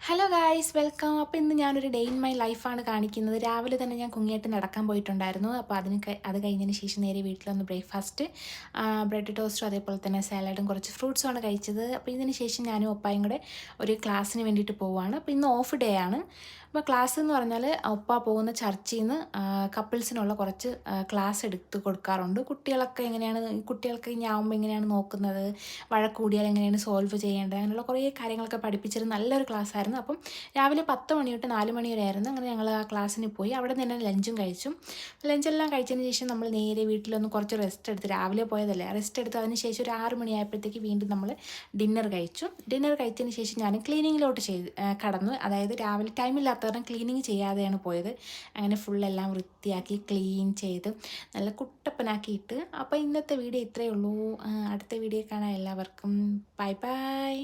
Hello guys welcome. അപ്പോൾ ഇന്ന് ഞാനൊരു ഡേ ഇൻ മൈ ലൈഫാണ് കാണിക്കുന്നത്. രാവിലെ തന്നെ ഞാൻ കുങ്ങിയായിട്ട് നടക്കാൻ പോയിട്ടുണ്ടായിരുന്നു. അപ്പോൾ അത് കഴിഞ്ഞതിന് ശേഷം നേരെ വീട്ടിലൊന്ന് ബ്രേക്ക്ഫാസ്റ്റ് ബ്രെഡ് ടോസ്റ്റും അതേപോലെ തന്നെ സാലഡും കുറച്ച് ഫ്രൂട്ട്സുമാണ് കഴിച്ചത്. അപ്പോൾ ഇതിന് ശേഷം ഞാനും ഒപ്പായും കൂടെ ഒരു ക്ലാസ്സിന് വേണ്ടിയിട്ട് പോവുകയാണ്. അപ്പോൾ ഇന്ന് ഓഫ് ഡേ ആണ്. അപ്പോൾ ക്ലാസ് എന്ന് പറഞ്ഞാൽ ഒപ്പ പോകുന്ന ചർച്ചിൽ നിന്ന് കപ്പിൾസിനുള്ള കുറച്ച് ക്ലാസ് എടുത്ത് കൊടുക്കാറുണ്ട്. കുട്ടികൾക്ക് ഞാവുമ്പോൾ എങ്ങനെയാണ് നോക്കുന്നത്, വഴക്ക് കൂടിയാൽ എങ്ങനെയാണ് സോൾവ് ചെയ്യേണ്ടത്, അങ്ങനെയുള്ള കുറേ കാര്യങ്ങളൊക്കെ പഠിപ്പിച്ചൊരു നല്ലൊരു ക്ലാസ് ആയിരുന്നു. അപ്പം രാവിലെ 10 മണി തൊട്ട് 4 മണി വരെ ആയിരുന്നു. അങ്ങനെ ഞങ്ങൾ ആ ക്ലാസ്സിന് പോയി. അവിടെ നിന്ന് തന്നെ ലഞ്ചും കഴിച്ചു. ലഞ്ചെല്ലാം കഴിച്ചതിന് ശേഷം നമ്മൾ നേരെ വീട്ടിലൊന്ന് കുറച്ച് റെസ്റ്റ് എടുത്ത്, രാവിലെ പോയതല്ലേ, റെസ്റ്റ് എടുത്ത് അതിന് ശേഷം ഒരു 6 മണിയായപ്പോഴത്തേക്ക് വീണ്ടും നമ്മൾ ഡിന്നർ കഴിച്ചു. ഡിന്നർ കഴിച്ചതിന് ശേഷം ഞാൻ ക്ലീനിങ്ങിലോട്ട് കടന്നു. അതായത് രാവിലെ ടൈമില്ലാത്ത കാരണം ക്ലീനിങ് ചെയ്യാതെയാണ് പോയത്. അങ്ങനെ ഫുള്ളെല്ലാം വൃത്തിയാക്കി ക്ലീൻ ചെയ്ത് നല്ല കുട്ടപ്പനാക്കിയിട്ട്. അപ്പോൾ ഇന്നത്തെ വീഡിയോ ഇത്രയേ ഉള്ളൂ. അടുത്ത വീഡിയോ കാണാൻ എല്ലാവർക്കും ബൈ ബൈ.